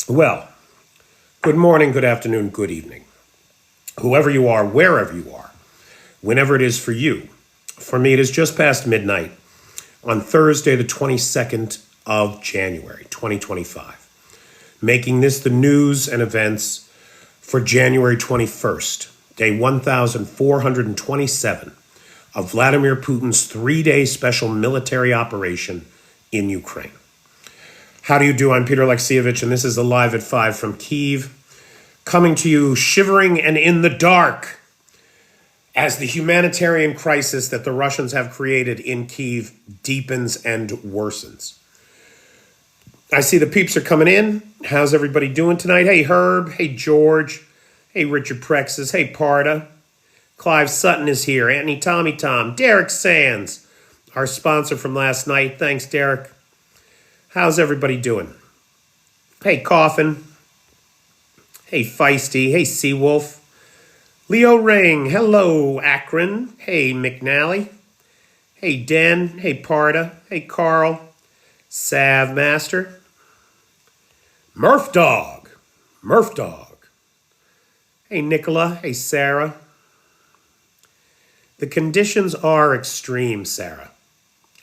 Well, good morning, good afternoon, good evening. Whoever you are, wherever you are, whenever it is for you. For me, it is just past midnight on Thursday, the 22nd of January, 2025, making this the news and events for January 21st, day 1427 of Vladimir Putin's three-day special military operation in Ukraine. How do you do? I'm Peter Alexievich, and this is Alive at 5 from Kyiv, coming to you shivering and in the dark as the humanitarian crisis that the Russians have created in Kyiv deepens and worsens. I see the peeps are coming in. How's everybody doing tonight? Hey, Herb. Hey, George. Hey, Richard Prexis. Hey, Parda. Clive Sutton is here. Anthony Tommy Tom. Derek Sands, our sponsor from last night. Thanks, Derek. How's everybody doing? Hey, Coffin. Hey, Feisty. Hey, Seawolf. Leo Ring. Hello, Akron. Hey, McNally. Hey, Den. Hey, Parda. Hey, Carl. Sav Master. Murph Dog. Murph Dog. Hey, Nicola. Hey, Sarah. The conditions are extreme, Sarah.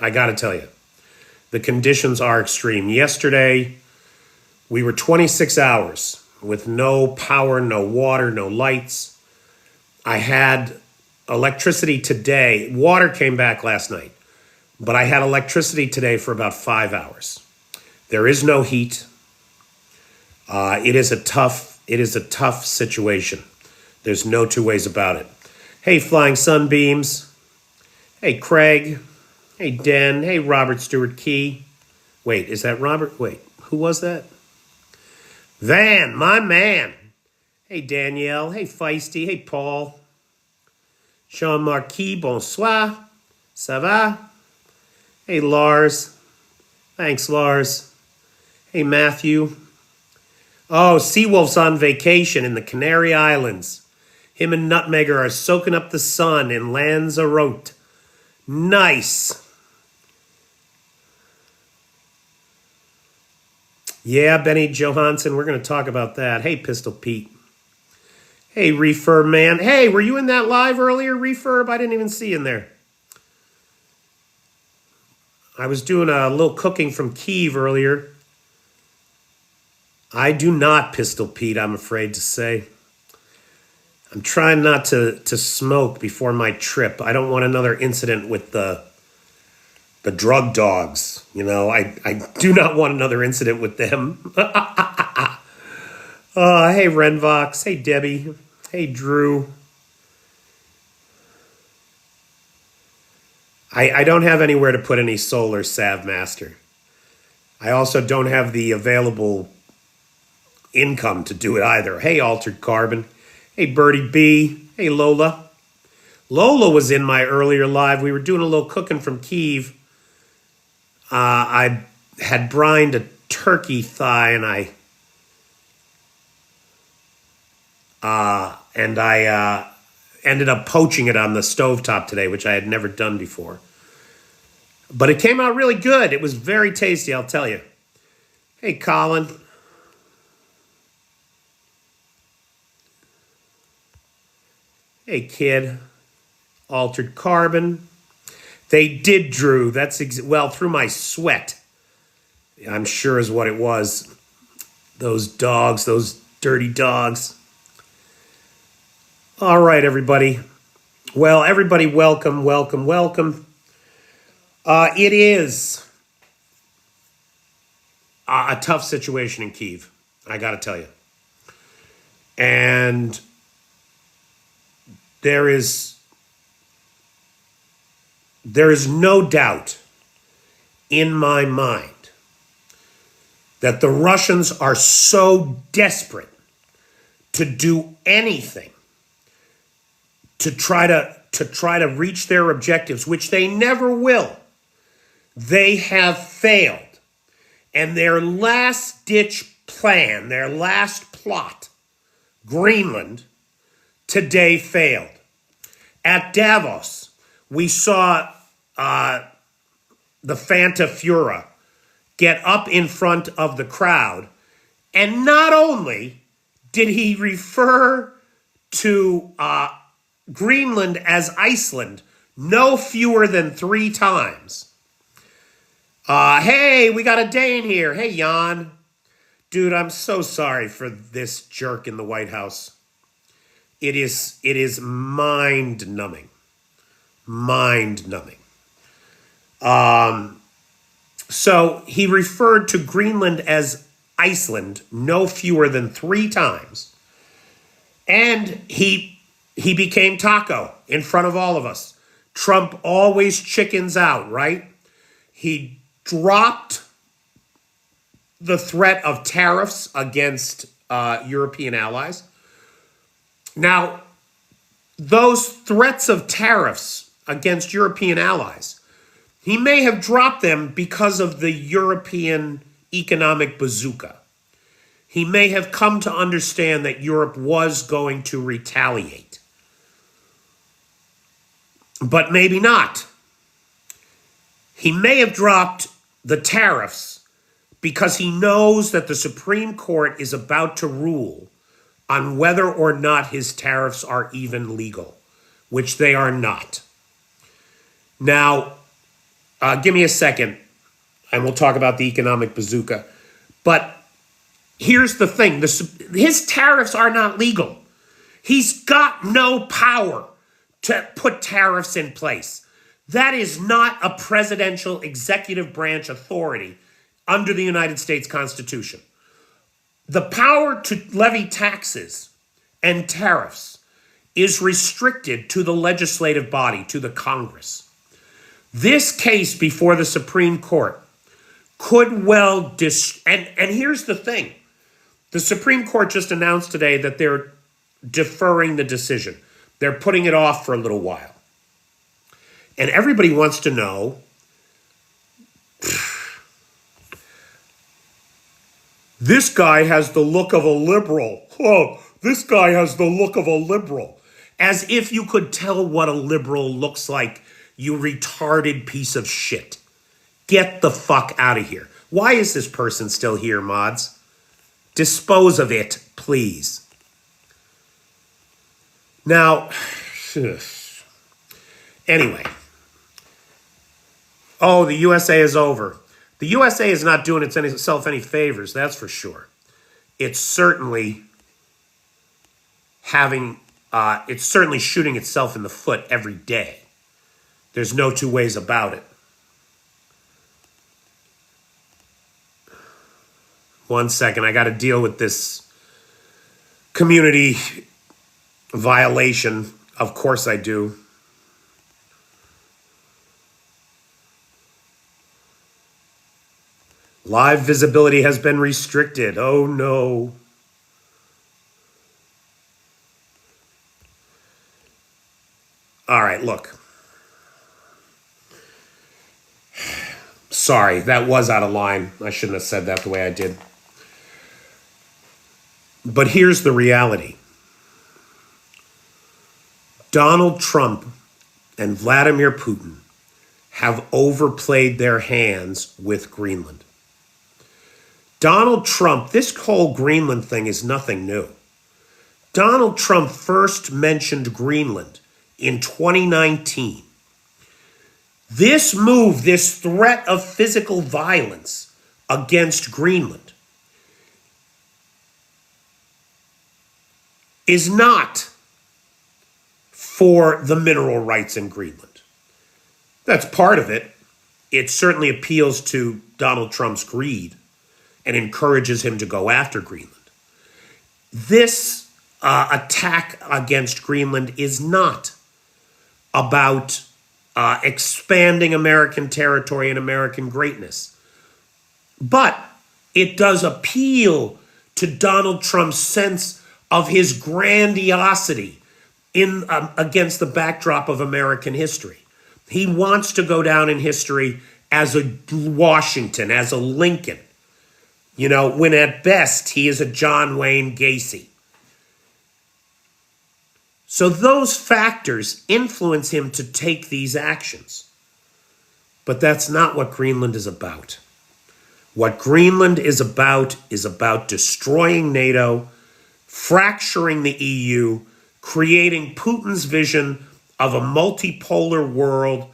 I gotta tell you. The conditions are extreme. Yesterday, we were 26 hours with no power, no water, no lights. I had electricity today. Water came back last night, but I had electricity today for about 5 hours. There is no heat. It is a tough situation. There's no two ways about it. Hey, Flying Sunbeams. Hey, Craig. Hey, Den. Hey, Robert Stewart Key. Wait, is that Robert? Wait, who was that? Van, my man. Hey, Danielle. Hey, Feisty. Hey, Paul. Jean Marquis, bonsoir. Ça va? Hey, Lars. Thanks, Lars. Hey, Matthew. Oh, Seawolf's on vacation in the Canary Islands. Him and Nutmegger are soaking up the sun in Lanzarote. Nice. Yeah, Benny Johansson, we're going to talk about that. Hey, Pistol Pete. Hey, Refurb Man. Hey, were you in that live earlier, Refurb? I didn't even see you in there. I was doing a little cooking from Kyiv earlier. I do not, Pistol Pete, I'm afraid to say. I'm trying not to smoke before my trip. I don't want another incident with the drug dogs. You know, I do not want another incident with them. Hey, Renvox. Hey, Debbie. Hey, Drew. I don't have anywhere to put any solar, Sav Master. I also don't have the available income to do it either. Hey, Altered Carbon. Hey, Birdie B. Hey, Lola. Lola was in my earlier live. We were doing a little cooking from Kyiv. I had brined a turkey thigh, and I ended up poaching it on the stovetop today, which I had never done before. But it came out really good. It was very tasty, I'll tell you. Hey, Colin. Hey, Kid. Altered Carbon. They did, Drew. That's, well, through my sweat, I'm sure is what it was. Those dogs, those dirty dogs. All right, everybody. Well, everybody, welcome, welcome, welcome. It is a tough situation in Kyiv, I got to tell you. And there is no doubt in my mind that the Russians are so desperate to do anything to try to reach their objectives, which they never will. They have failed. And their last-ditch plan, their last plot, Greenland, today failed. At Davos, we saw the Fanta Fura get up in front of the crowd And not only did he refer to Greenland as Iceland no fewer than 3 times. Hey, we got a Dane here. Hey, Jan. Dude, I'm so sorry for this jerk in the White House. It is mind-numbing. Mind-numbing. So he referred to Greenland as Iceland no fewer than 3 times. And he became taco in front of all of us. Trump always chickens out, right? He dropped the threat of tariffs against European allies. Now, those threats of tariffs against European allies, he may have dropped them because of the European economic bazooka. He may have come to understand that Europe was going to retaliate. But maybe not. He may have dropped the tariffs because he knows that the Supreme Court is about to rule on whether or not his tariffs are even legal, which they are not. Now, give me a second, and we'll talk about the economic bazooka. But here's the thing. His tariffs are not legal. He's got no power to put tariffs in place. That is not a presidential executive branch authority under the United States Constitution. The power to levy taxes and tariffs is restricted to the legislative body, to the Congress. This case before the Supreme Court could well and here's the thing. The Supreme Court just announced today that they're deferring the decision. They're putting it off for a little while. And everybody wants to know, this guy has the look of a liberal. Oh, this guy has the look of a liberal. As if you could tell what a liberal looks like, you retarded piece of shit. Get the fuck out of here. Why is this person still here, mods? Dispose of it, please. Now, anyway. Oh, the USA is over. The USA is not doing itself any favors, that's for sure. It's certainly shooting itself in the foot every day. There's no 2 ways about it. One second, I got to deal with this community violation. Of course I do. Live visibility has been restricted. Oh no. All right, look. Sorry, that was out of line. I shouldn't have said that the way I did. But here's the reality. Donald Trump and Vladimir Putin have overplayed their hands with Greenland. Donald Trump, this whole Greenland thing is nothing new. Donald Trump first mentioned Greenland in 2019. This move, this threat of physical violence against Greenland is not for the mineral rights in Greenland. That's part of it. It certainly appeals to Donald Trump's greed and encourages him to go after Greenland. This attack against Greenland is not about expanding American territory and American greatness. But it does appeal to Donald Trump's sense of his grandiosity against the backdrop of American history. He wants to go down in history as a Washington, as a Lincoln, when at best he is a John Wayne Gacy. So those factors influence him to take these actions. But that's not what Greenland is about. What Greenland is about destroying NATO, fracturing the EU, creating Putin's vision of a multipolar world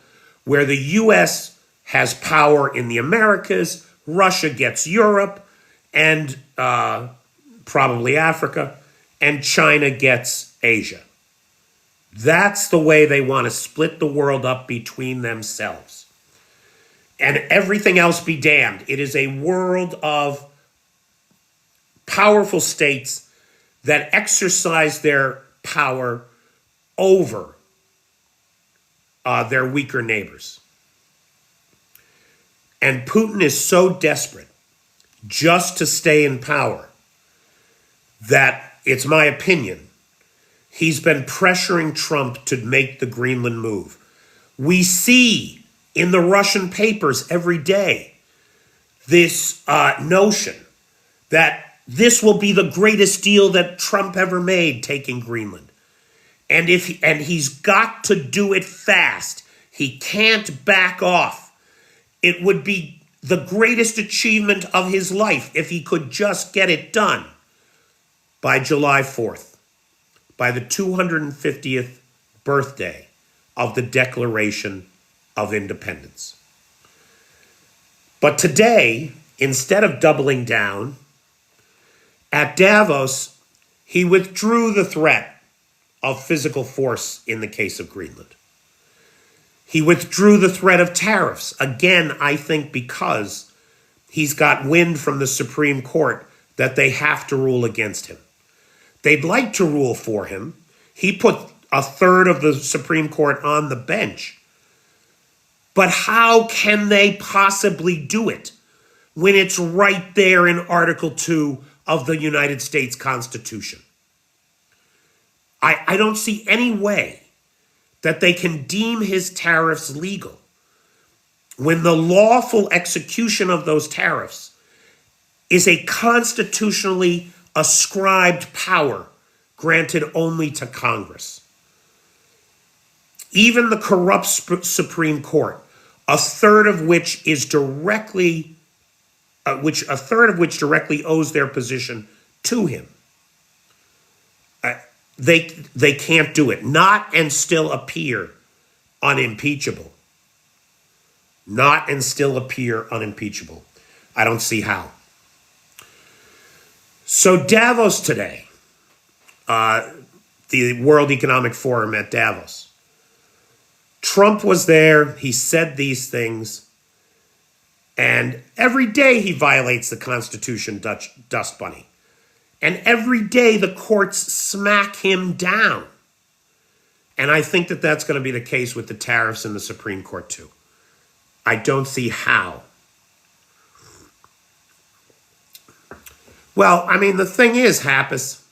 where the US has power in the Americas, Russia gets Europe, and probably Africa, and China gets Asia. That's the way they want to split the world up between themselves. And everything else be damned. It is a world of powerful states that exercise their power over their weaker neighbors. And Putin is so desperate just to stay in power that, it's my opinion, he's been pressuring Trump to make the Greenland move. We see in the Russian papers every day this notion that this will be the greatest deal that Trump ever made, taking Greenland. And he's got to do it fast. He can't back off. It would be the greatest achievement of his life if he could just get it done by July 4th, by the 250th birthday of the Declaration of Independence. But today, instead of doubling down, at Davos, he withdrew the threat of physical force in the case of Greenland. He withdrew the threat of tariffs, again, I think because he's got wind from the Supreme Court that they have to rule against him. They'd like to rule for him. He put a third of the Supreme Court on the bench. But how can they possibly do it when it's right there in Article 2 of the United States Constitution? I don't see any way that they can deem his tariffs legal when the lawful execution of those tariffs is a constitutionally ascribed power granted only to Congress. Even the corrupt Supreme Court, a third of which directly owes their position to him, they can't do it. Not and still appear unimpeachable. Not and still appear unimpeachable. I don't see how. So Davos today, the World Economic Forum at Davos. Trump was there. He said these things. And every day he violates the Constitution, Dust Bunny. And every day the courts smack him down. And I think that that's going to be the case with the tariffs in the Supreme Court too. I don't see how. Well, I mean, the thing is, Happus,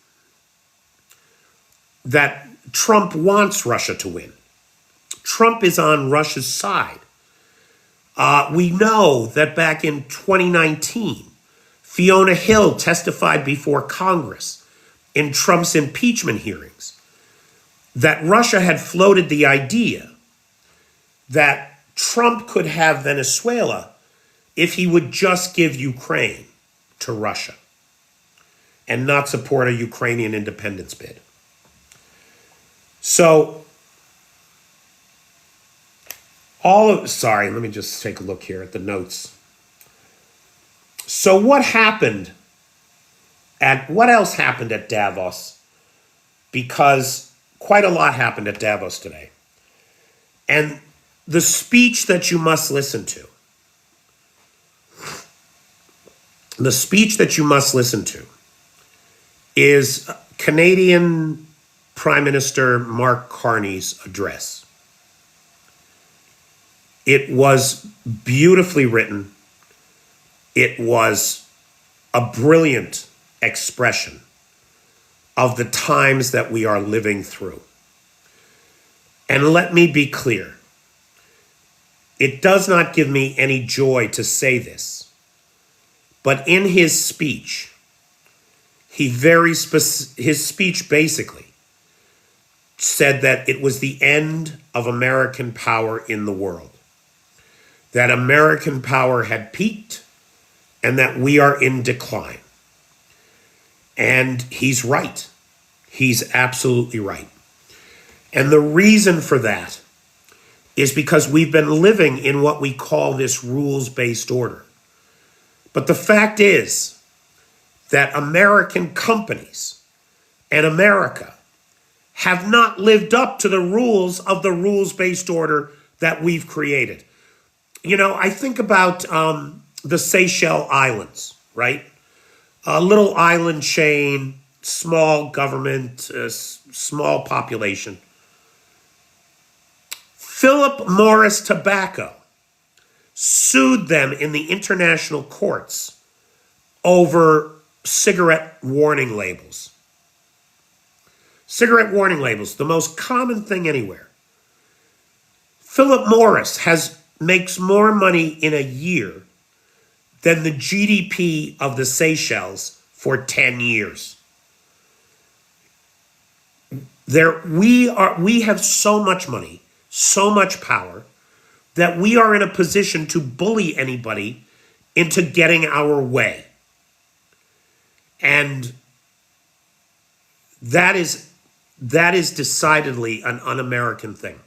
that Trump wants Russia to win. Trump is on Russia's side. We know that back in 2019, Fiona Hill testified before Congress in Trump's impeachment hearings that Russia had floated the idea that Trump could have Venezuela if he would just give Ukraine to Russia and not support a Ukrainian independence bid. So, sorry, let me just take a look here at the notes. So what else happened at Davos? Because quite a lot happened at Davos today. And the speech that you must listen to, is Canadian Prime Minister Mark Carney's address. It was beautifully written. It was a brilliant expression of the times that we are living through. And let me be clear. It does not give me any joy to say this, but in his speech, his speech basically said that it was the end of American power in the world, that American power had peaked and that we are in decline. And he's right. He's absolutely right. And the reason for that is because we've been living in what we call this rules-based order. But the fact is that American companies and America have not lived up to the rules of the rules-based order that we've created. You know, I think about the Seychelles Islands, right? A little island chain, small government, small population. Philip Morris Tobacco sued them in the international courts over cigarette warning labels. Cigarette warning labels, the most common thing anywhere. Philip Morris makes more money in a year than the GDP of the Seychelles for 10 years. We have so much money, so much power, that we are in a position to bully anybody into getting our way. And that is decidedly an un-American thing.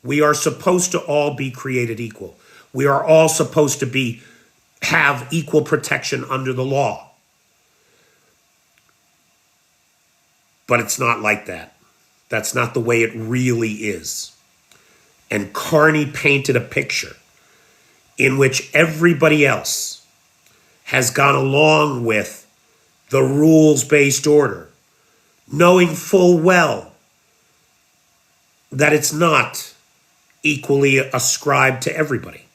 We are supposed to all be created equal. We are all supposed to have equal protection under the law. But it's not like that. That's not the way it really is. And Carney painted a picture in which everybody else has gone along with the rules-based order, knowing full well that it's not equally ascribed to everybody.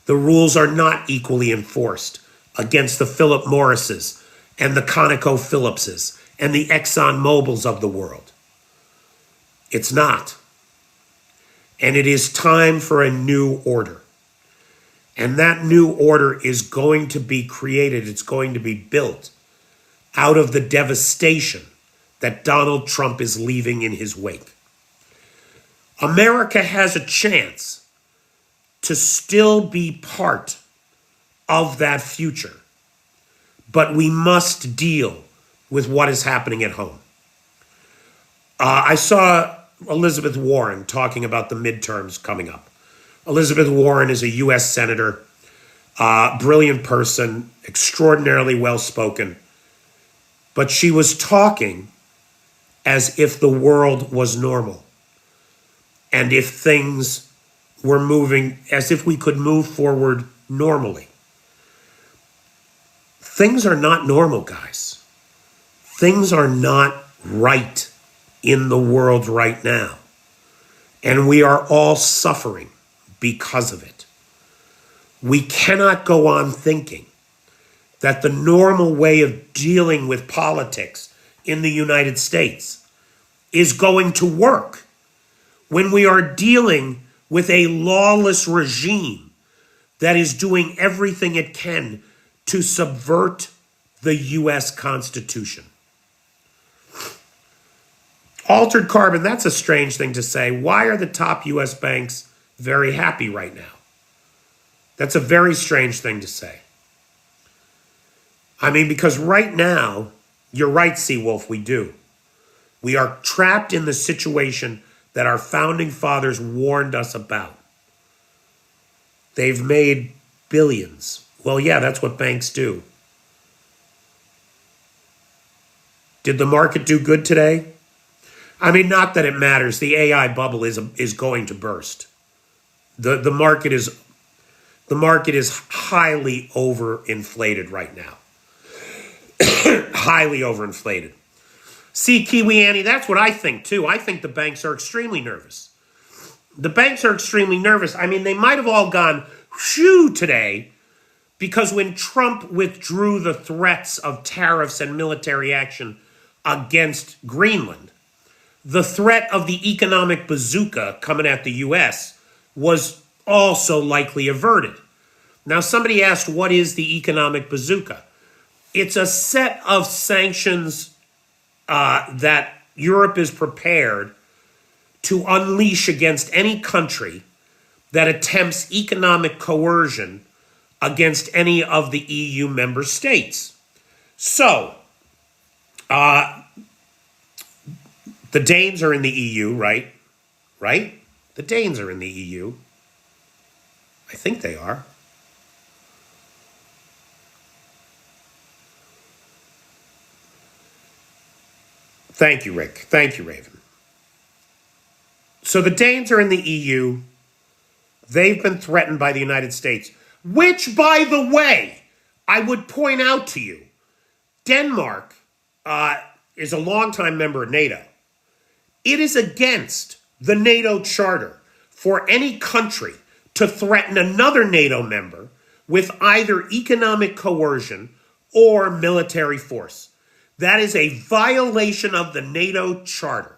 The rules are not equally enforced against the Philip Morrises and the ConocoPhillipses and the Exxon Mobils of the world. It's not. And it is time for a new order. And that new order is going to be created. It's going to be built out of the devastation that Donald Trump is leaving in his wake. America has a chance to still be part of that future, but we must deal with what is happening at home. I saw Elizabeth Warren talking about the midterms coming up. Elizabeth Warren is a U.S. senator, brilliant person, extraordinarily well-spoken, but she was talking as if the world was normal. And if things were moving, as if we could move forward normally. Things are not normal, guys. Things are not right in the world right now. And we are all suffering because of it. We cannot go on thinking that the normal way of dealing with politics in the United States is going to work when we are dealing with a lawless regime that is doing everything it can to subvert the U.S. Constitution. Altered carbon, that's a strange thing to say. Why are the top U.S. banks very happy right now? That's a very strange thing to say. I mean, because right now, you're right, Seawolf, we do. We are trapped in the situation that our founding fathers warned us about. They've made billions. Well, yeah, that's what banks do. Did the market do good today? I mean, not that it matters. The AI bubble is going to burst. The market is highly overinflated right now. Highly overinflated. See, Kiwi Annie, that's what I think too. I think the banks are extremely nervous. The banks are extremely nervous. I mean, they might have all gone shoo today because when Trump withdrew the threats of tariffs and military action against Greenland, the threat of the economic bazooka coming at the U.S. was also likely averted. Now, somebody asked, what is the economic bazooka? It's a set of sanctions that Europe is prepared to unleash against any country that attempts economic coercion against any of the EU member states. So, the Danes are in the EU, right? Right? The Danes are in the EU. I think they are. Thank you, Rick. Thank you, Raven. So the Danes are in the EU. They've been threatened by the United States, which, by the way, I would point out to you, Denmark is a longtime member of NATO. It is against the NATO charter for any country to threaten another NATO member with either economic coercion or military force. That is a violation of the NATO charter.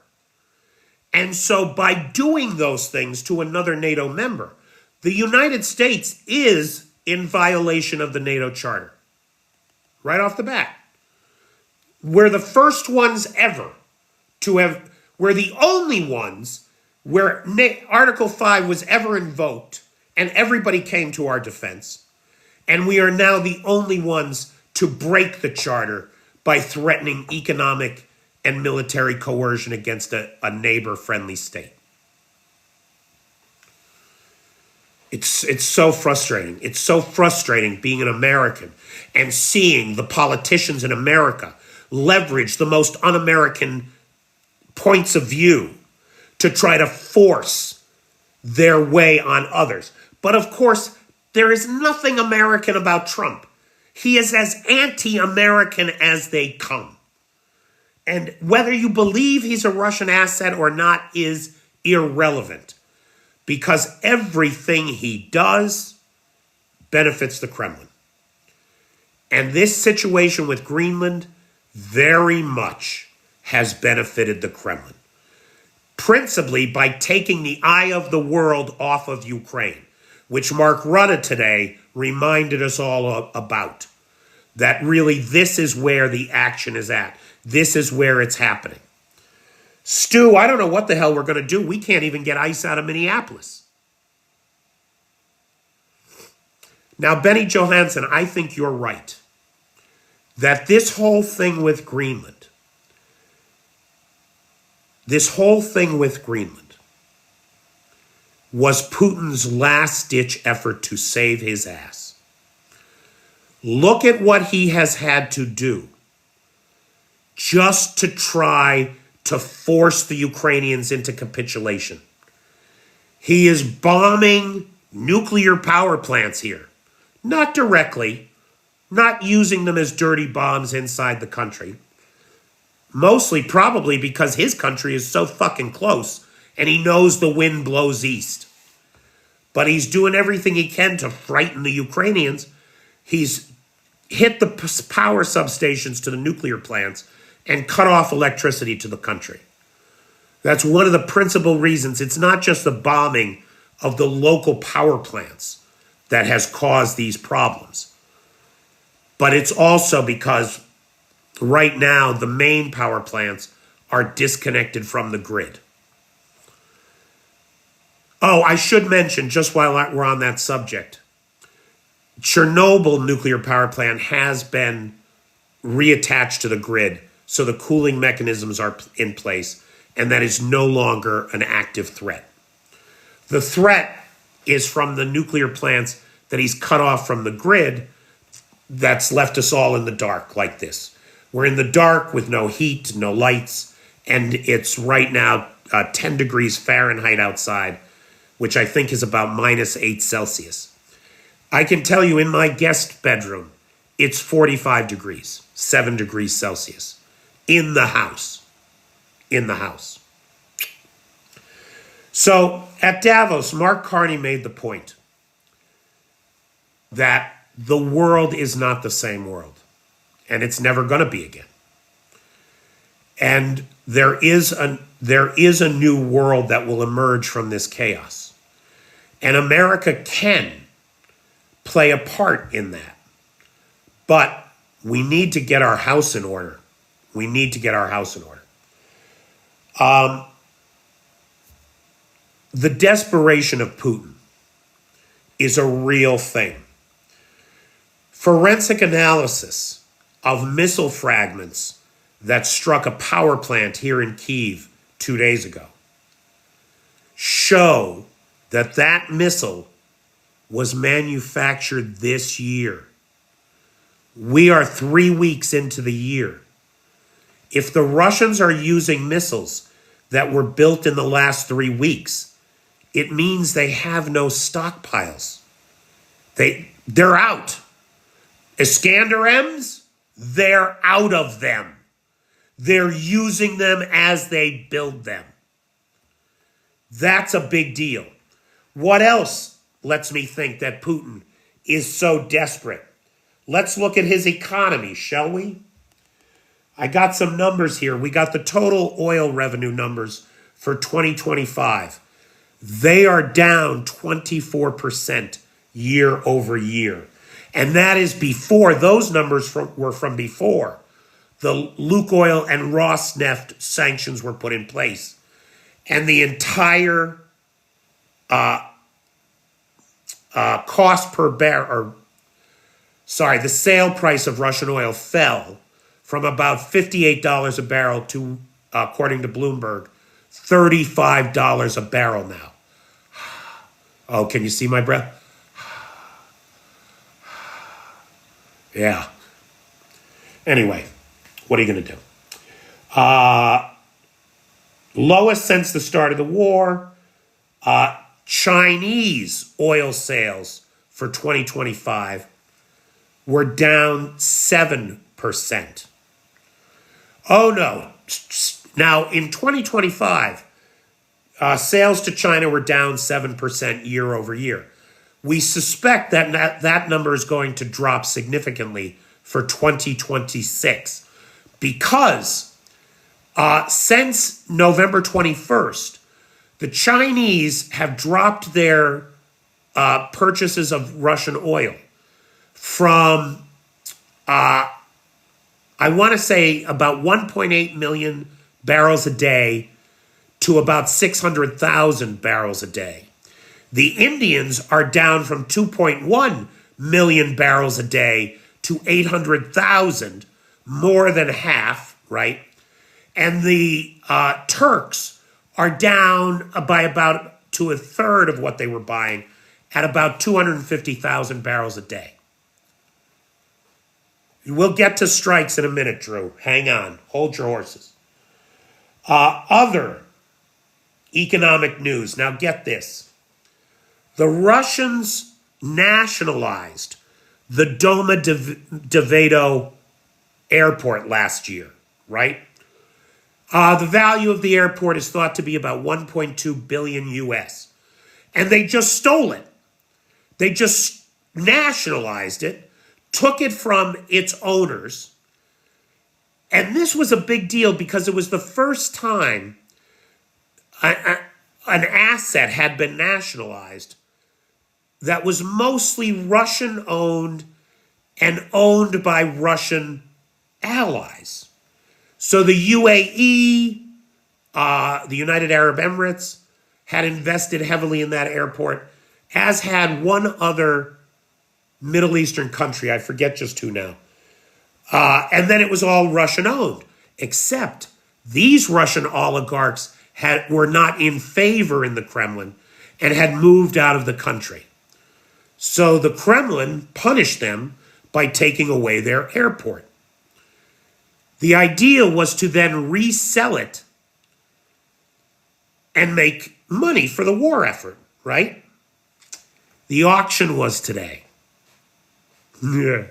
And so by doing those things to another NATO member, the United States is in violation of the NATO charter. Right off the bat. We're the first ones ever to have, we're the only ones where Article 5 was ever invoked and everybody came to our defense. And we are now the only ones to break the charter by threatening economic and military coercion against a neighbor-friendly state. It's so frustrating. It's so frustrating being an American and seeing the politicians in America leverage the most un-American points of view to try to force their way on others. But of course, there is nothing American about Trump. He is as anti-American as they come. And whether you believe he's a Russian asset or not is irrelevant, because everything he does benefits the Kremlin. And this situation with Greenland very much has benefited the Kremlin, principally by taking the eye of the world off of Ukraine, which Mark Rutte today reminded us all about. That really this is where the action is at. This is where it's happening. Stu, I don't know what the hell we're going to do. We can't even get ice out of Minneapolis. Now, Benny Johansson, I think you're right. That this whole thing with Greenland, was Putin's last-ditch effort to save his ass. Look at what he has had to do just to try to force the Ukrainians into capitulation. He is bombing nuclear power plants here. Not directly, not using them as dirty bombs inside the country. Mostly probably because his country is so fucking close and he knows the wind blows east. But he's doing everything he can to frighten the Ukrainians. He's hit the power substations to the nuclear plants and cut off electricity to the country. That's one of the principal reasons. It's not just the bombing of the local power plants that has caused these problems, but it's also because right now the main power plants are disconnected from the grid. Oh, I should mention, just while we're on that subject, Chernobyl nuclear power plant has been reattached to the grid, so the cooling mechanisms are in place, and that is no longer an active threat. The threat is from the nuclear plants that he's cut off from the grid that's left us all in the dark like this. We're in the dark with no heat, no lights, and it's right now 10 degrees Fahrenheit outside, which I think is about -8 Celsius. I can tell you in my guest bedroom, it's 45 degrees, 7 degrees Celsius in the house. In the house. So at Davos, Mark Carney made the point that the world is not the same world, and it's never going to be again. And there is a new world that will emerge from this chaos. And America can play a part in that. But we need to get our house in order. We need to get our house in order. The desperation of Putin is a real thing. Forensic analysis of missile fragments that struck a power plant here in Kyiv 2 days ago show that that missile was manufactured this year. We are 3 weeks into the year. If the Russians are using missiles that were built in the last 3 weeks, it means they have no stockpiles. They're out. Iskander-M's, they're out of them. They're using them as they build them. That's a big deal. What else lets me think that Putin is so desperate? Let's look at his economy, shall we? I got some numbers here. We got the total oil revenue numbers for 2025. They are down 24% year over year. And that is before, those numbers were from before the Lukoil and Rosneft sanctions were put in place. And the entire cost per barrel, the sale price of Russian oil fell from about $58 a barrel to, according to Bloomberg, $35 a barrel now. Oh, can you see my breath? Yeah. Anyway, what are you going to do? Lowest since the start of the war. Chinese oil sales for 2025 were down 7%. Oh, no. Now, in 2025, sales to China were down 7% year over year. We suspect that that number is going to drop significantly for 2026 because since November 21st, the Chinese have dropped their purchases of Russian oil from, I want to say, about 1.8 million barrels a day to about 600,000 barrels a day. The Indians are down from 2.1 million barrels a day to 800,000, more than half, right? And the Turks are down by about to a third of what they were buying at about 250,000 barrels a day. We'll get to strikes in a minute, Drew. Hang on. Hold your horses. Other economic news. Now get this. The Russians nationalized the Doma Devado airport last year, right? The value of the airport is thought to be about 1.2 billion US. And they just stole it. They just nationalized it, took it from its owners. And this was a big deal because it was the first time an asset had been nationalized that was mostly Russian-owned and owned by Russian allies. So the UAE, the United Arab Emirates, had invested heavily in that airport, as had one other Middle Eastern country. I forget just who now. And then it was all Russian-owned, except these Russian oligarchs were not in favor in the Kremlin and had moved out of the country. So the Kremlin punished them by taking away their airport. The idea was to then resell it and make money for the war effort, right? The auction was today. Who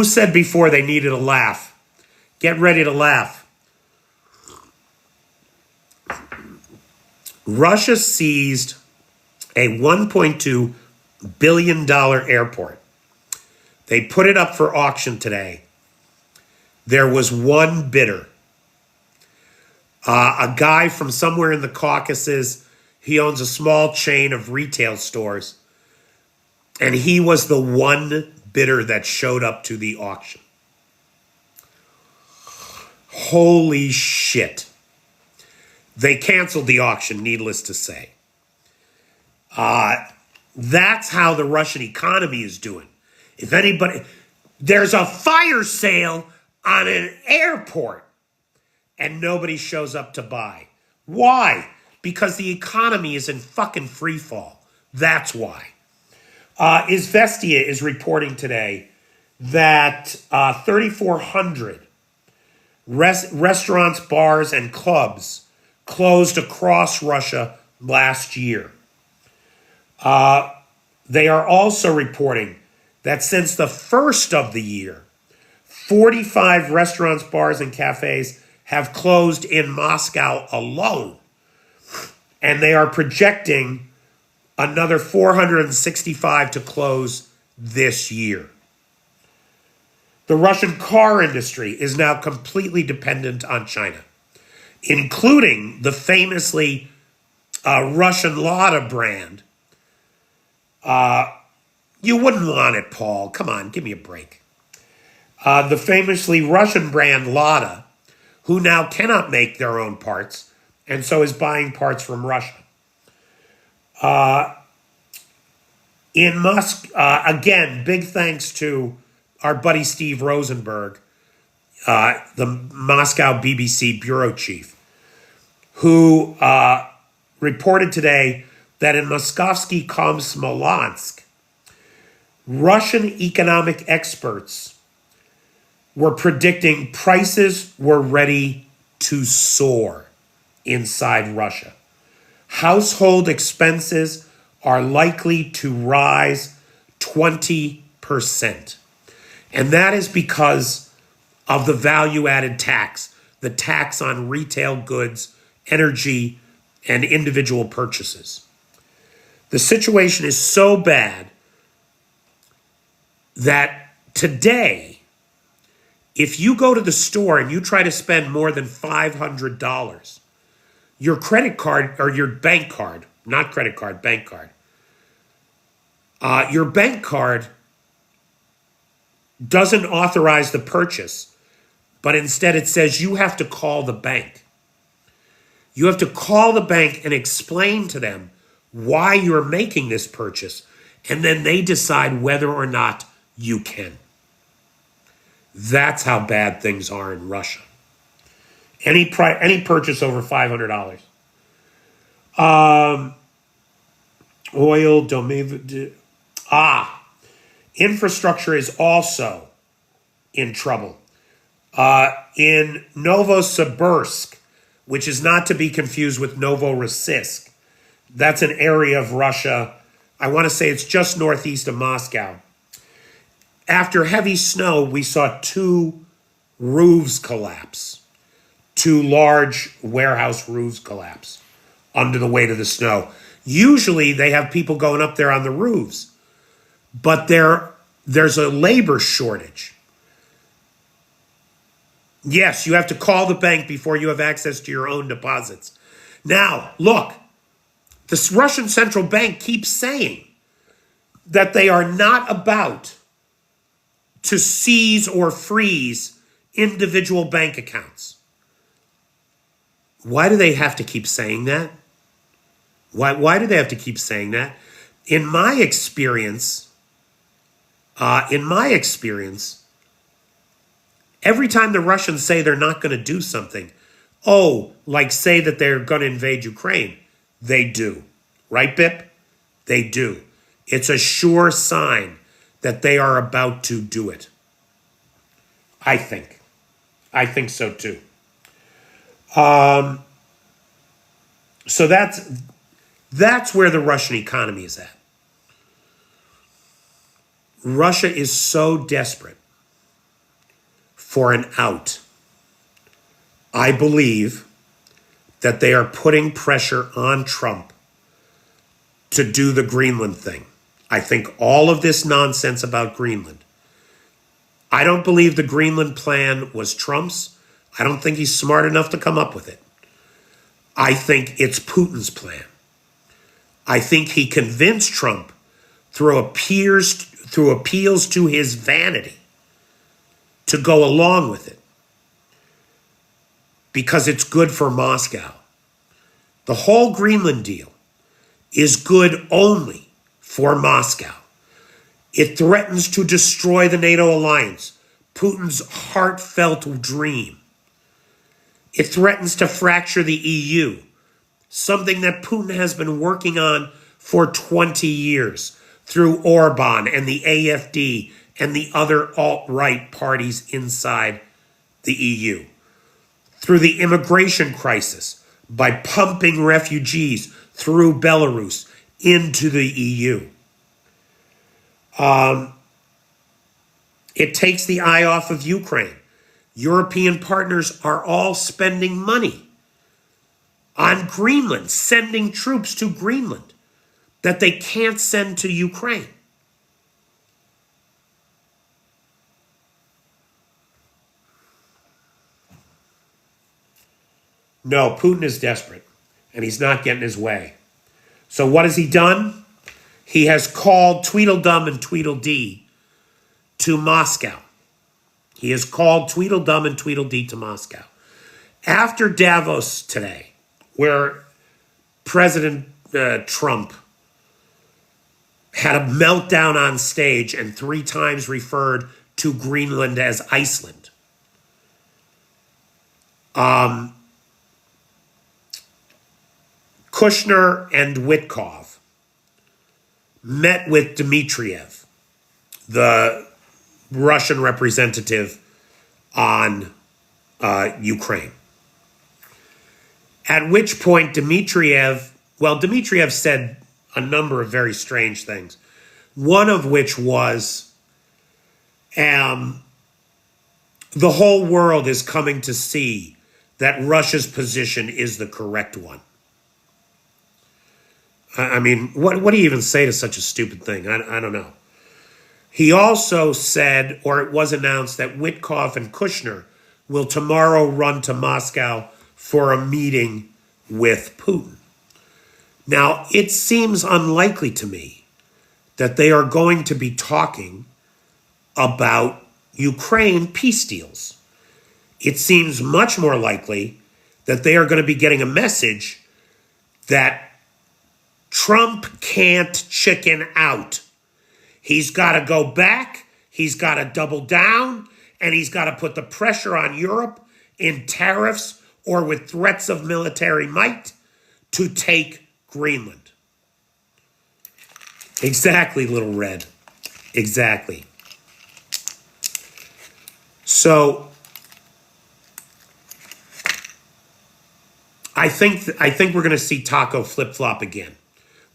said before they needed a laugh? Get ready to laugh. Russia seized a $1.2 billion airport. They put it up for auction today. There was one bidder. A guy from somewhere in the Caucasus. He owns a small chain of retail stores. And he was the one bidder that showed up to the auction. Holy shit. They canceled the auction, needless to say. That's how the Russian economy is doing. If anybody, there's a fire sale on an airport and nobody shows up to buy. Why? Because the economy is in fucking free fall. That's why. Izvestia is reporting today that 3,400 restaurants, bars, and clubs closed across Russia last year. They are also reporting that since the first of the year, 45 restaurants, bars, and cafes have closed in Moscow alone. And they are projecting another 465 to close this year. The Russian car industry is now completely dependent on China, including the famously Russian Lada brand. You wouldn't want it, Paul. Come on, give me a break. The famously Russian brand Lada, who now cannot make their own parts, and so is buying parts from Russia. In Musk, again, big thanks to our buddy Steve Rosenberg, the Moscow BBC bureau chief, who reported today that in Moskovsky Komsomolsk, Russian economic experts were predicting prices were ready to soar inside Russia. Household expenses are likely to rise 20%. And that is because of the value-added tax, the tax on retail goods, energy, and individual purchases. The situation is so bad that today, if you go to the store and you try to spend more than $500, your credit card or your bank card, not credit card, bank card, your bank card doesn't authorize the purchase, but instead it says you have to call the bank. You have to call the bank and explain to them why you're making this purchase, and then they decide whether or not you can. That's how bad things are in Russia. Any purchase over $500. Infrastructure is also in trouble. In Novosibirsk, which is not to be confused with Novorossiysk, that's an area of Russia, I want to say it's just northeast of Moscow. After heavy snow, we saw 2 roofs collapse. 2 large warehouse roofs collapse under the weight of the snow. Usually they have people going up there on the roofs, but there's a labor shortage. Yes, you have to call the bank before you have access to your own deposits. Now, look, the Russian central bank keeps saying that they are not about to seize or freeze individual bank accounts. Why do they have to keep saying that? Why do they have to keep saying that? In my experience, every time the Russians say they're not going to do something, like say that they're going to invade Ukraine, they do. Right, Bip? They do. It's a sure sign that they are about to do it. I think. I think so too. So that's where the Russian economy is at. Russia is so desperate for an out. I believe that they are putting pressure on Trump to do the Greenland thing. I think all of this nonsense about Greenland, I don't believe the Greenland plan was Trump's. I don't think he's smart enough to come up with it. I think it's Putin's plan. I think he convinced Trump through appeals to his vanity to go along with it because it's good for Moscow. The whole Greenland deal is good only for Moscow. It threatens to destroy the NATO alliance, Putin's heartfelt dream. It threatens to fracture the EU, something that Putin has been working on for 20 years through Orban and the AfD and the other alt-right parties inside the EU. Through the immigration crisis, by pumping refugees through Belarus into the EU. It takes the eye off of Ukraine. European partners are all spending money on Greenland, sending troops to Greenland that they can't send to Ukraine. No, Putin is desperate, and he's not getting his way. So what has he done? He has called Tweedledum and Tweedledee to Moscow. He has called Tweedledum and Tweedledee to Moscow. After Davos today, where President Trump had a meltdown on stage and 3 times referred to Greenland as Iceland. Kushner and Witkoff met with Dmitriev, the Russian representative on Ukraine. At which point Dmitriev said a number of very strange things. One of which was, the whole world is coming to see that Russia's position is the correct one. I mean, what do you even say to such a stupid thing? I don't know. He also said, or it was announced, that Witkoff and Kushner will tomorrow run to Moscow for a meeting with Putin. Now, it seems unlikely to me that they are going to be talking about Ukraine peace deals. It seems much more likely that they are going to be getting a message that Trump can't chicken out. He's got to go back, he's got to double down, and he's got to put the pressure on Europe in tariffs or with threats of military might to take Greenland. Exactly, Little Red. Exactly. So I think we're going to see Taco flip-flop again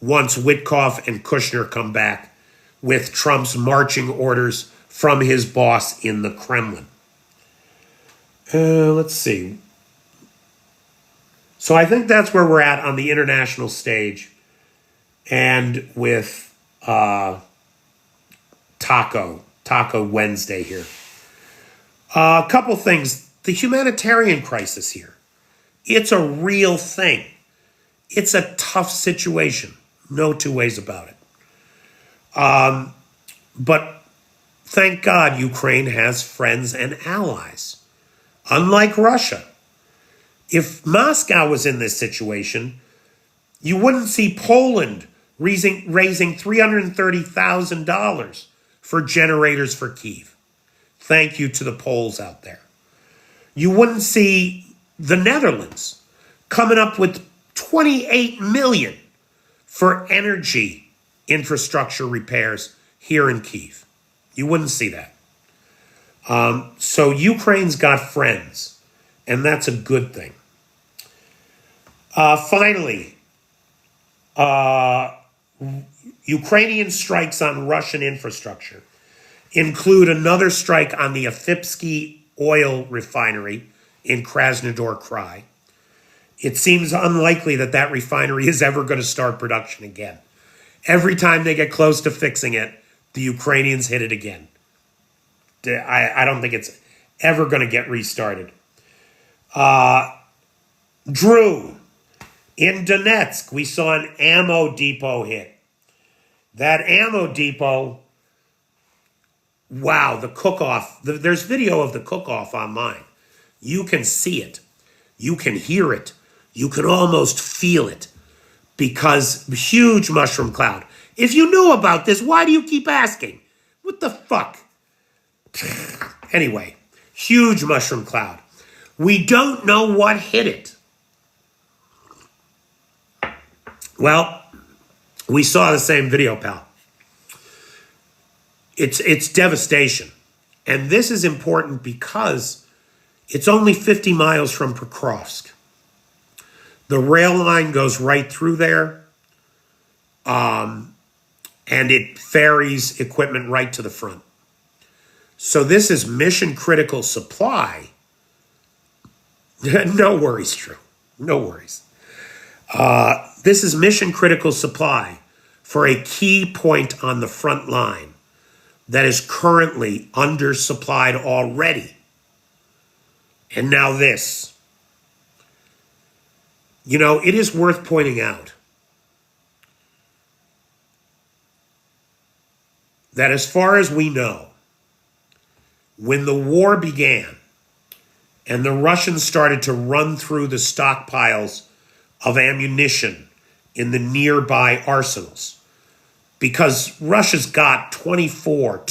once Witkoff and Kushner come back with Trump's marching orders from his boss in the Kremlin. Let's see. So I think that's where we're at on the international stage and with Taco Wednesday here. A couple things. The humanitarian crisis here. It's a real thing. It's a tough situation. No two ways about it. But thank God Ukraine has friends and allies. Unlike Russia. If Moscow was in this situation, you wouldn't see Poland raising $330,000 for generators for Kyiv. Thank you to the Poles out there. You wouldn't see the Netherlands coming up with $28 million for energy infrastructure repairs here in Kyiv. You wouldn't see that. So Ukraine's got friends, and that's a good thing. Finally, Ukrainian strikes on Russian infrastructure include another strike on the Afipsky oil refinery in Krasnodar Krai. It seems unlikely that that refinery is ever going to start production again. Every time they get close to fixing it, the Ukrainians hit it again. I don't think it's ever going to get restarted. Drew, in Donetsk, we saw an ammo depot hit. That ammo depot, wow, the cook-off. There's video of the cook-off online. You can see it. You can hear it. You can almost feel it because huge mushroom cloud. If you knew about this, why do you keep asking? What the fuck? Anyway, huge mushroom cloud. We don't know what hit it. Well, we saw the same video, pal. It's devastation. And this is important because it's only 50 miles from Pokrovsk. The rail line goes right through there, and it ferries equipment right to the front. So this is mission critical supply. No worries, Drew. No worries. This is mission critical supply for a key point on the front line that is currently undersupplied already. And now this. You know, it is worth pointing out that as far as we know, when the war began and the Russians started to run through the stockpiles of ammunition in the nearby arsenals, because Russia's got 24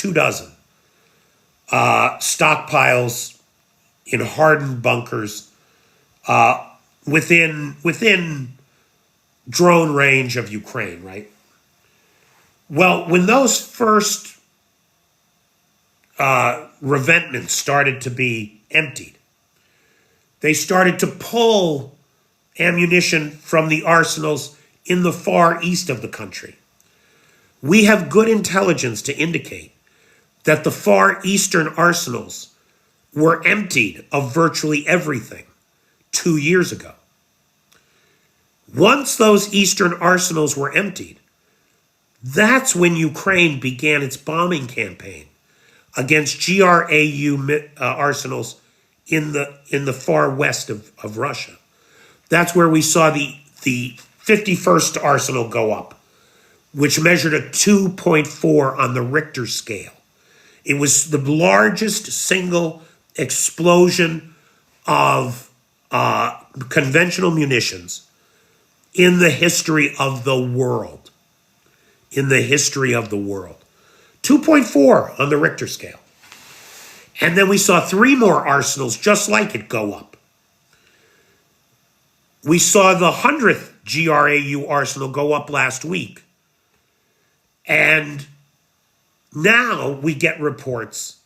stockpiles in hardened bunkers within drone range of Ukraine, right? Well, when those first revetments started to be emptied, they started to pull ammunition from the arsenals in the far east of the country. We have good intelligence to indicate that the far eastern arsenals were emptied of virtually everything 2 years ago. Once those eastern arsenals were emptied, that's when Ukraine began its bombing campaign against GRAU arsenals in the far west of Russia. That's where we saw the 51st arsenal go up, which measured a 2.4 on the Richter scale. It was the largest single explosion of conventional munitions in the history of the world. In the history of the world. 2.4 on the Richter scale. And then we saw 3 more arsenals just like it go up. We saw the 100th GRAU arsenal go up last week. And now we get reports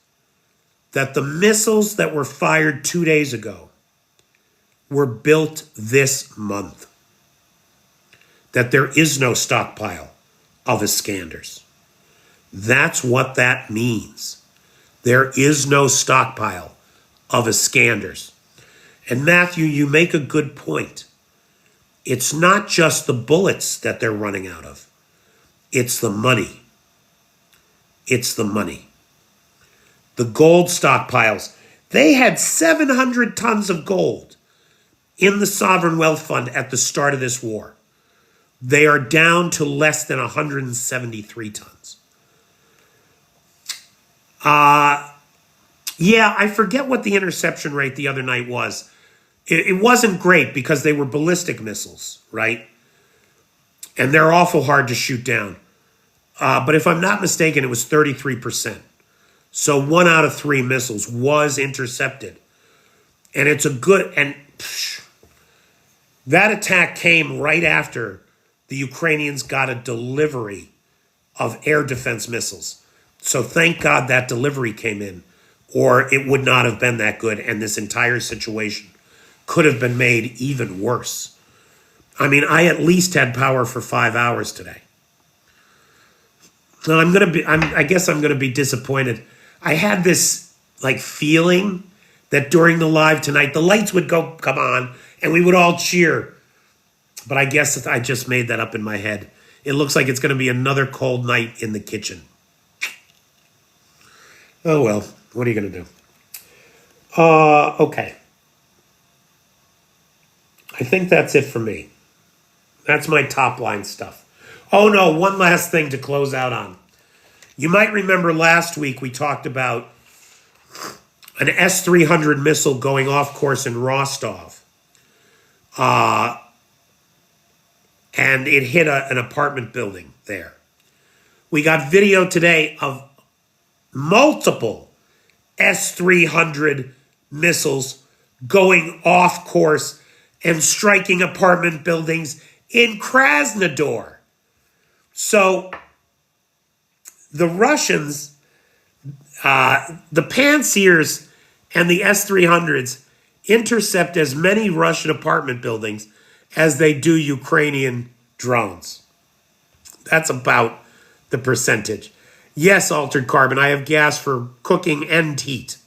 that the missiles that were fired 2 days ago were built this month. That there is no stockpile of Iskanders. That's what that means. There is no stockpile of Iskanders. And Matthew, you make a good point. It's not just the bullets that they're running out of. It's the money. It's the money. The gold stockpiles. They had 700 tons of gold in the Sovereign Wealth Fund at the start of this war. They are down to less than 173 tons. Yeah, I forget what the interception rate the other night was. It wasn't great because they were ballistic missiles, right? And they're awful hard to shoot down. But if I'm not mistaken, it was 33%. So 1 out of 3 missiles was intercepted. And it's a good, and that attack came right after the Ukrainians got a delivery of air defense missiles. So thank God that delivery came in, or it would not have been that good, and this entire situation could have been made even worse. I mean, I at least had power for 5 hours today. So I guess I'm gonna be disappointed. I had this feeling that during the live tonight, the lights would come on, and we would all cheer. But I guess I just made that up in my head. It looks like it's going to be another cold night in the kitchen. Oh, well, what are you going to do? Okay. I think that's it for me. That's my top line stuff. Oh, no, one last thing to close out on. You might remember last week we talked about an S-300 missile going off course in Rostov. And it hit an apartment building there. We got video today of multiple S-300 missiles going off course and striking apartment buildings in Krasnodar. So the Russians, the Pantsirs and the S-300s intercept as many Russian apartment buildings as they do Ukrainian drones. That's about the percentage. Yes, Altered Carbon, I have gas for cooking and heat.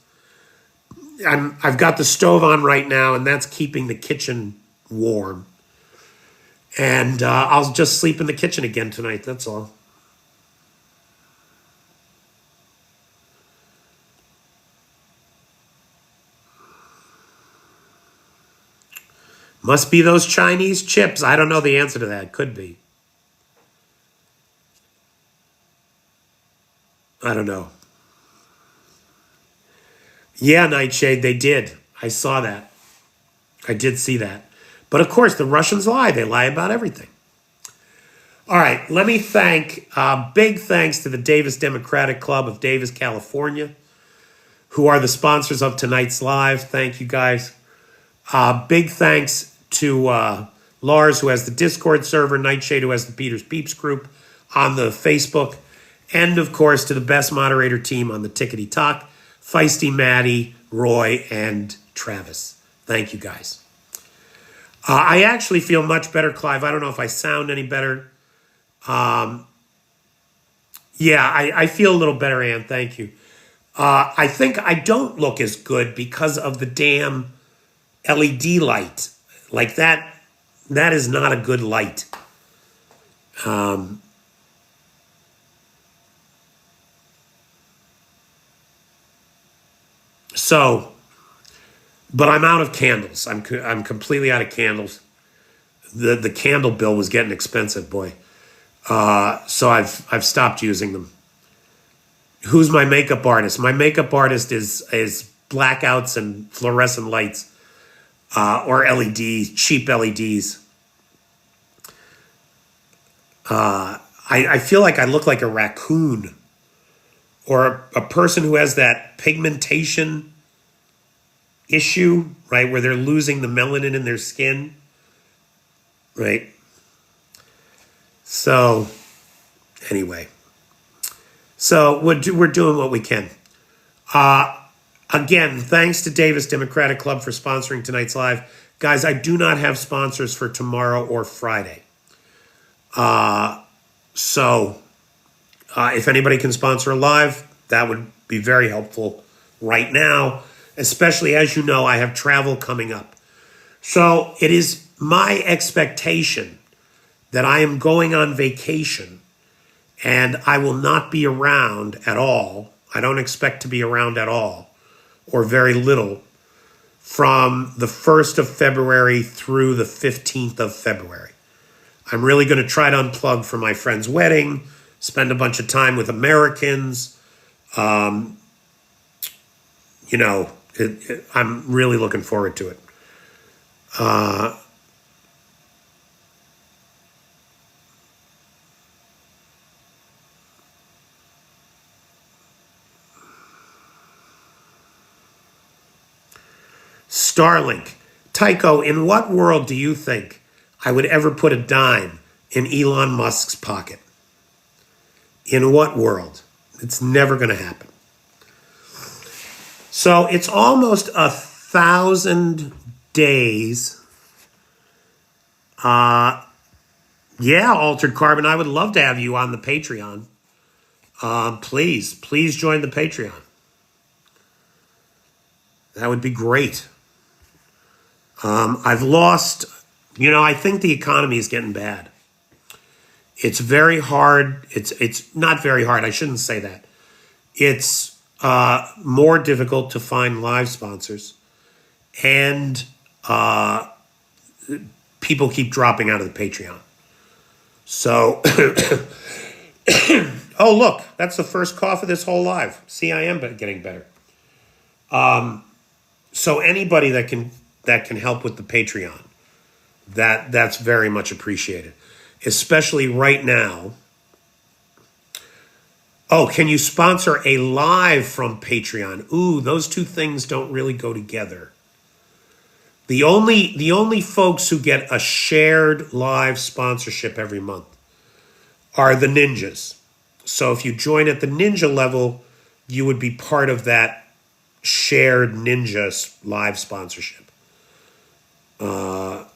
I've got the stove on right now, and that's keeping the kitchen warm. And I'll just sleep in the kitchen again tonight, that's all. Must be those Chinese chips. I don't know the answer to that. Could be. I don't know. Yeah, Nightshade, they did. I saw that. I did see that. But of course, the Russians lie. They lie about everything. All right, let me thank, big thanks to the Davis Democratic Club of Davis, California, who are the sponsors of tonight's live. Thank you, guys. Big thanks to Lars, who has the Discord server, Nightshade, who has the Peter's Peeps group on the Facebook, and of course to the best moderator team on the Tickety Talk, Feisty Maddie, Roy, and Travis. Thank you, guys. I actually feel much better, Clive. I don't know if I sound any better. Yeah, I feel a little better, Ann. Thank you. I think I don't look as good because of the damn LED light. Like that is not a good light. But I'm out of candles. I'm completely out of candles. The candle bill was getting expensive, boy. So I've stopped using them. Who's my makeup artist? My makeup artist is blackouts and fluorescent lights, or LEDs, cheap LEDs. I feel like I look like a raccoon or a person who has that pigmentation issue, right, where they're losing the melanin in their skin, right? So, anyway. So, we're doing what we can. Again, thanks to Davis Democratic Club for sponsoring tonight's live. Guys, I do not have sponsors for tomorrow or Friday. So, if anybody can sponsor a live, that would be very helpful right now, especially as you know, I have travel coming up. So it is my expectation that I am going on vacation and I will not be around at all. I don't expect to be around at all or very little from the 1st of February through the 15th of February. I'm really going to try to unplug from my friend's wedding, spend a bunch of time with Americans. You know, I'm really looking forward to it. Starlink. Tycho, in what world do you think I would ever put a dime in Elon Musk's pocket? In what world? It's never going to happen. So it's almost 1,000 days. Yeah, Altered Carbon, I would love to have you on the Patreon. Please join the Patreon. That would be great. I've lost, I think the economy is getting bad. It's very hard. It's not very hard. I shouldn't say that. It's more difficult to find live sponsors, and people keep dropping out of the Patreon. So, oh look, that's the first cough of this whole live. See, I am getting better. So anybody that can help with the Patreon, that's very much appreciated. Especially right now, Oh, can you sponsor a live from Patreon? Ooh, those two things don't really go together. The only folks who get a shared live sponsorship every month are the ninjas. So if you join at the ninja level, you would be part of that shared ninja live sponsorship. I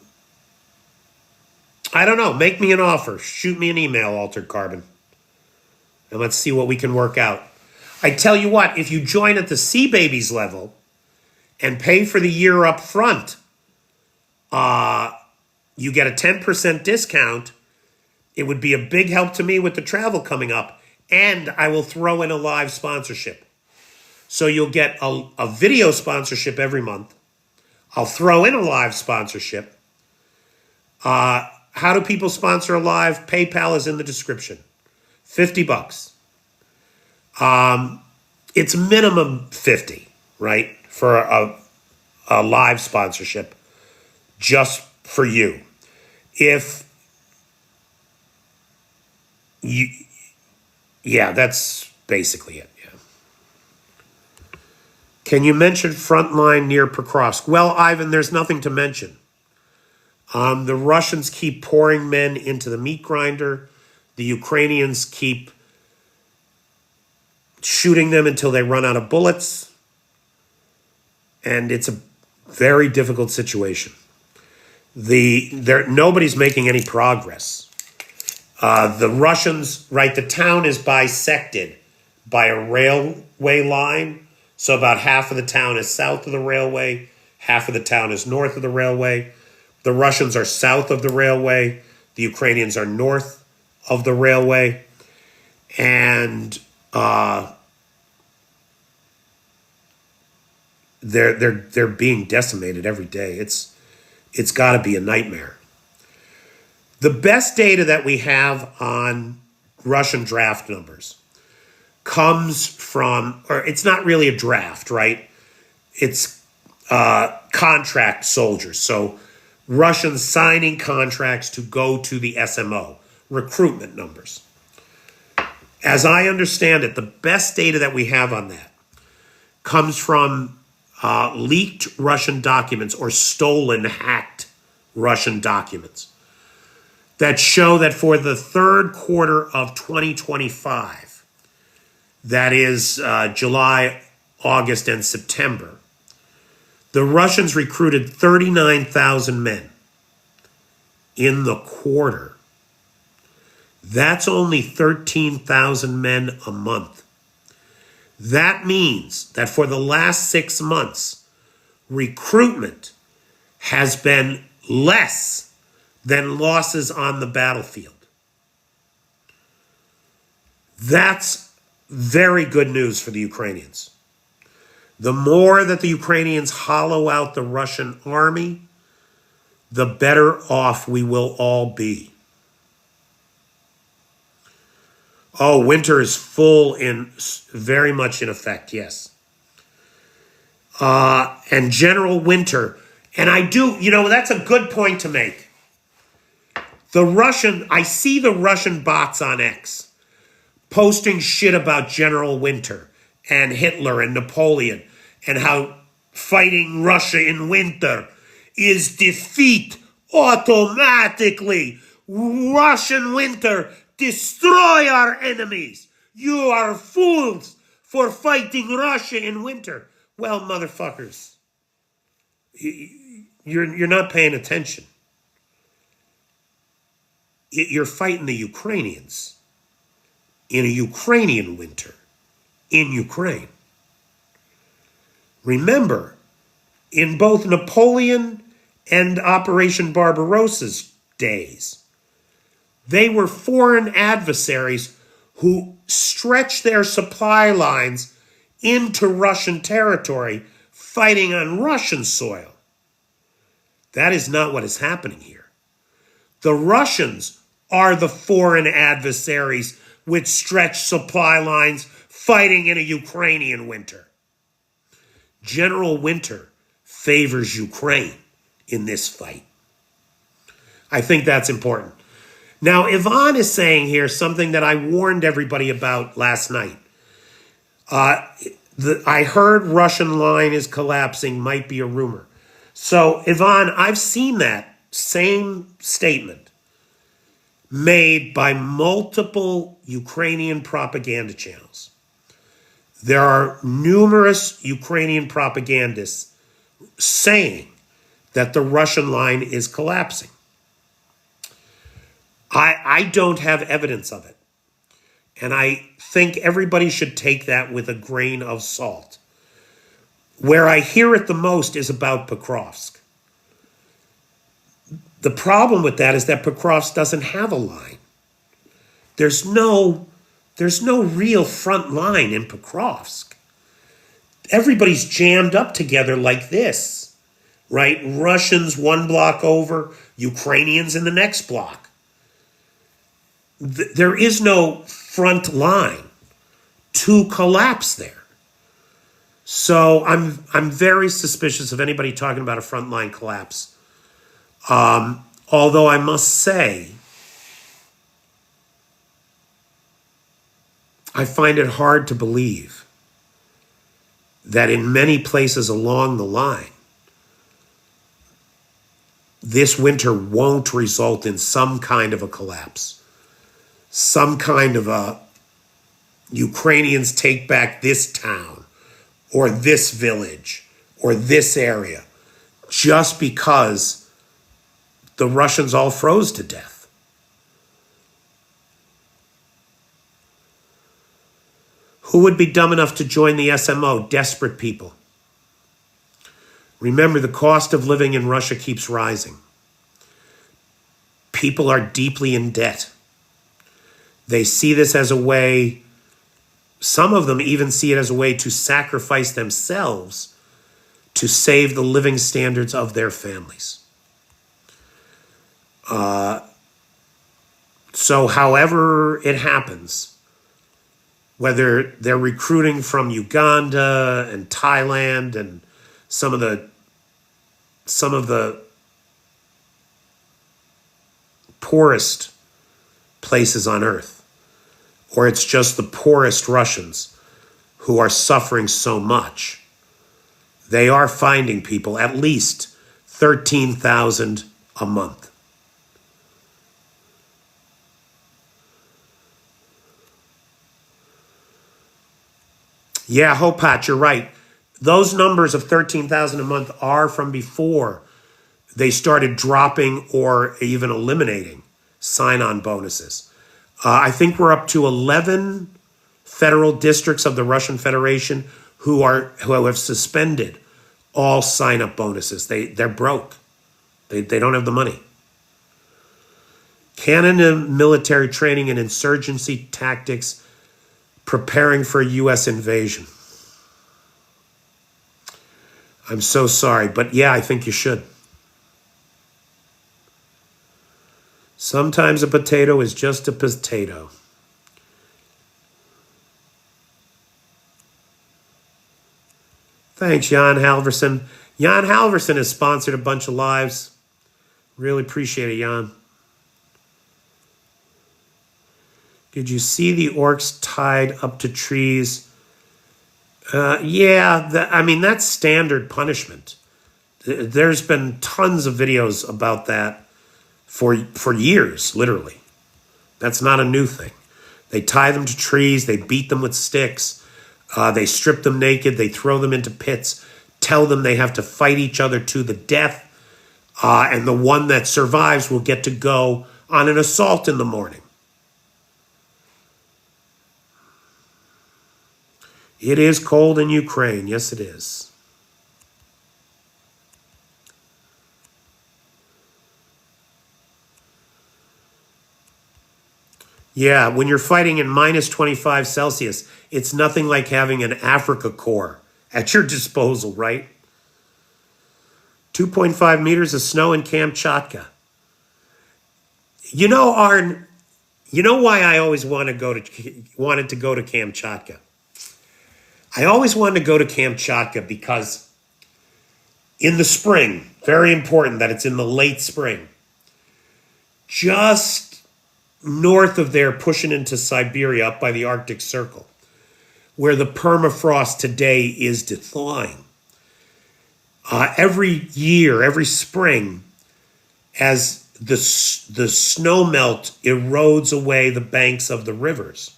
don't know. Make me an offer. Shoot me an email, Altered Carbon, and let's see what we can work out. I tell you what, if you join at the Sea Babies level and pay for the year up front, you get a 10% discount. It would be a big help to me with the travel coming up, and I will throw in a live sponsorship. So you'll get a video sponsorship every month. I'll throw in a live sponsorship. How do people sponsor a live? PayPal is in the description. $50. It's minimum 50, right? For a live sponsorship, just for you. If you, yeah, that's basically it. Yeah. Can you mention Frontline near Pokrovsk? Well, Ivan, there's nothing to mention. The Russians keep pouring men into the meat grinder. The Ukrainians keep shooting them until they run out of bullets. And it's a very difficult situation. Nobody's making any progress. The Russians, right, the town is bisected by a railway line. So about half of the town is south of the railway, half of the town is north of the railway. The Russians are south of the railway. The Ukrainians are north of the railway. And they're being decimated every day. It's got to be a nightmare. The best data that we have on Russian draft numbers comes from, or it's not really a draft, right? It's contract soldiers. So Russians signing contracts to go to the SMO, recruitment numbers. As I understand it, the best data that we have on that comes from leaked Russian documents or stolen, hacked Russian documents that show that for the third quarter of 2025, that is July, August, and September, the Russians recruited 39,000 men in the quarter. That's only 13,000 men a month. That means that for the last 6 months, recruitment has been less than losses on the battlefield. That's very good news for the Ukrainians. The more that the Ukrainians hollow out the Russian army, the better off we will all be. Oh, winter is very much in effect, yes. And General Winter, and that's a good point to make. I see the Russian bots on X posting shit about General Winter and Hitler and Napoleon and how fighting Russia in winter is defeat automatically. Russian winter, destroy our enemies. You are fools for fighting Russia in winter. Well, motherfuckers, you're not paying attention. You're fighting the Ukrainians in a Ukrainian winter in Ukraine. Remember, in both Napoleon and Operation Barbarossa's days, they were foreign adversaries who stretched their supply lines into Russian territory, fighting on Russian soil. That is not what is happening here. The Russians are the foreign adversaries with stretched supply lines fighting in a Ukrainian winter. General Winter favors Ukraine in this fight. I think that's important. Now, Yvonne is saying here something that I warned everybody about last night. I heard Russian line is collapsing, might be a rumor. So, Yvonne, I've seen that same statement made by multiple Ukrainian propaganda channels. There are numerous Ukrainian propagandists saying that the Russian line is collapsing. I don't have evidence of it. And I think everybody should take that with a grain of salt. Where I hear it the most is about Pokrovsk. The problem with that is that Pokrovsk doesn't have a line. There's no real front line in Pokrovsk. Everybody's jammed up together like this, right? Russians one block over, Ukrainians in the next block. There is no front line to collapse there. So I'm very suspicious of anybody talking about a front line collapse. Although I must say, I find it hard to believe that in many places along the line, this winter won't result in some kind of a collapse. Some kind of a Ukrainians take back this town or this village or this area just because the Russians all froze to death. Who would be dumb enough to join the SMO? Desperate people. Remember, the cost of living in Russia keeps rising. People are deeply in debt. They see this as a way, some of them even see it as a way to sacrifice themselves to save the living standards of their families. So however it happens, whether they're recruiting from Uganda and Thailand and some of the poorest places on earth, or it's just the poorest Russians who are suffering so much, they are finding people at least $13,000 a month. Yeah, Hopat, you're right. Those numbers of $13,000 a month are from before they started dropping or even eliminating sign-on bonuses. I think we're up to 11 federal districts of the Russian Federation who have suspended all sign-up bonuses. They're broke. They don't have the money. Canada military training and insurgency tactics preparing for a U.S. invasion. I'm so sorry, but yeah, I think you should. Sometimes a potato is just a potato. Thanks, Jan Halverson. Jan Halverson has sponsored a bunch of lives. Really appreciate it, Jan. Did you see the orcs tied up to trees? That's standard punishment. There's been tons of videos about that for years, literally. That's not a new thing. They tie them to trees, they beat them with sticks, they strip them naked, they throw them into pits, tell them they have to fight each other to the death, and the one that survives will get to go on an assault in the morning. It is cold in Ukraine. Yes, it is. Yeah, when you're fighting in minus 25 Celsius, it's nothing like having an Africa Corps at your disposal, right? 2.5 meters of snow in Kamchatka. You know, Arn, you know why I always wanted to go to Kamchatka? I always wanted to go to Kamchatka because in the spring, very important that it's in the late spring, just north of there, pushing into Siberia, up by the Arctic Circle, where the permafrost today is thawing. Every year, every spring, as the snow melt erodes away the banks of the rivers,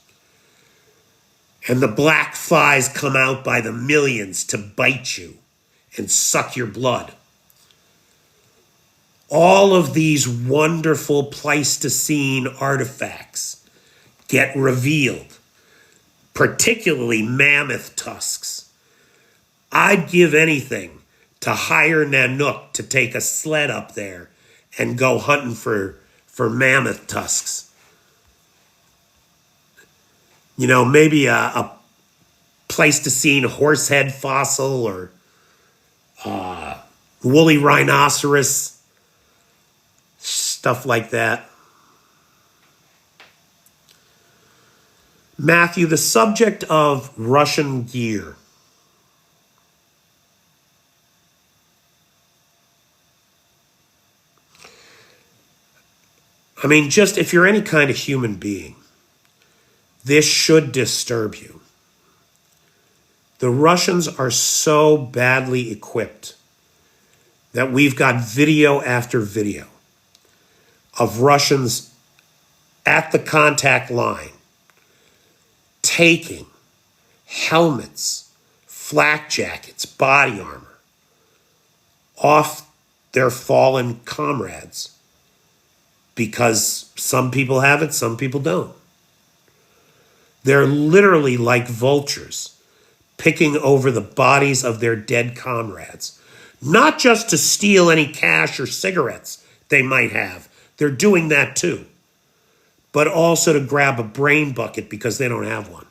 and the black flies come out by the millions to bite you and suck your blood. All of these wonderful Pleistocene artifacts get revealed, particularly mammoth tusks. I'd give anything to hire Nanook to take a sled up there and go hunting for mammoth tusks. You know, maybe a Pleistocene horsehead fossil or woolly rhinoceros, stuff like that. Matthew, the subject of Russian gear. I mean, just if you're any kind of human being, this should disturb you. The Russians are so badly equipped that we've got video after video of Russians at the contact line taking helmets, flak jackets, body armor off their fallen comrades, because some people have it, some people don't. They're literally like vultures picking over the bodies of their dead comrades, not just to steal any cash or cigarettes they might have. They're doing that too, but also to grab a brain bucket because they don't have one.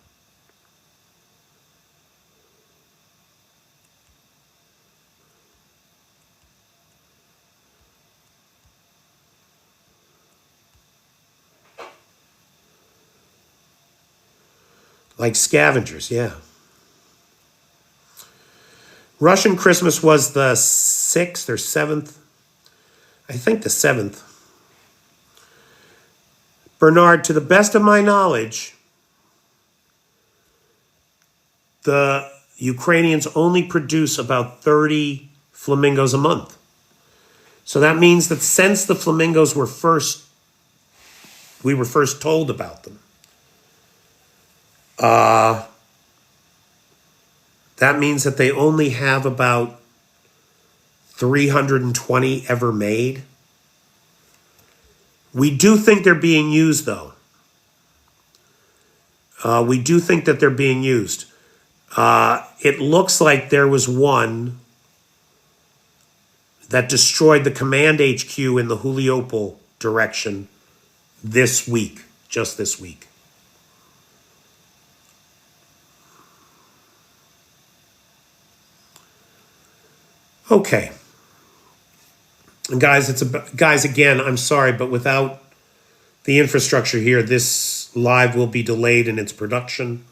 Like scavengers, yeah. Russian Christmas was the 6th or 7th. I think the 7th. Bernard, to the best of my knowledge, the Ukrainians only produce about 30 flamingos a month. So that means that since the flamingos were we were first told about them, that means that they only have about 320 ever made. We do think they're being used, though. We do think that they're being used. It looks like there was one that destroyed the command HQ in the Huliopol direction this week, just this week. Okay. And guys, guys, again, I'm sorry, but without the infrastructure here, this live will be delayed in its production.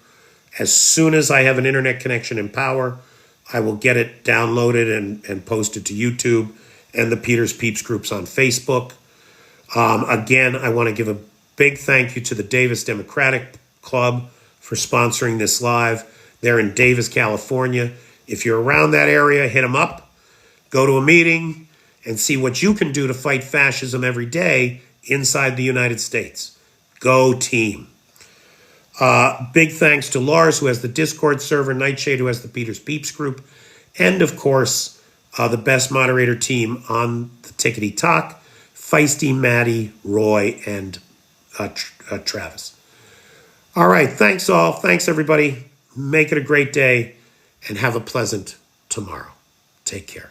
As soon as I have an internet connection and power, I will get it downloaded and posted to YouTube and the Peter's Peeps groups on Facebook. Again, I want to give a big thank you to the Davis Democratic Club for sponsoring this live. They're in Davis, California. If you're around that area, hit them up. Go to a meeting and see what you can do to fight fascism every day inside the United States. Go team. Big thanks to Lars, who has the Discord server, Nightshade, who has the Peter's Peeps group, and of course, the best moderator team on the Tickety Talk, Feisty, Maddie, Roy, and Travis. All right, thanks all. Thanks, everybody. Make it a great day, and have a pleasant tomorrow. Take care.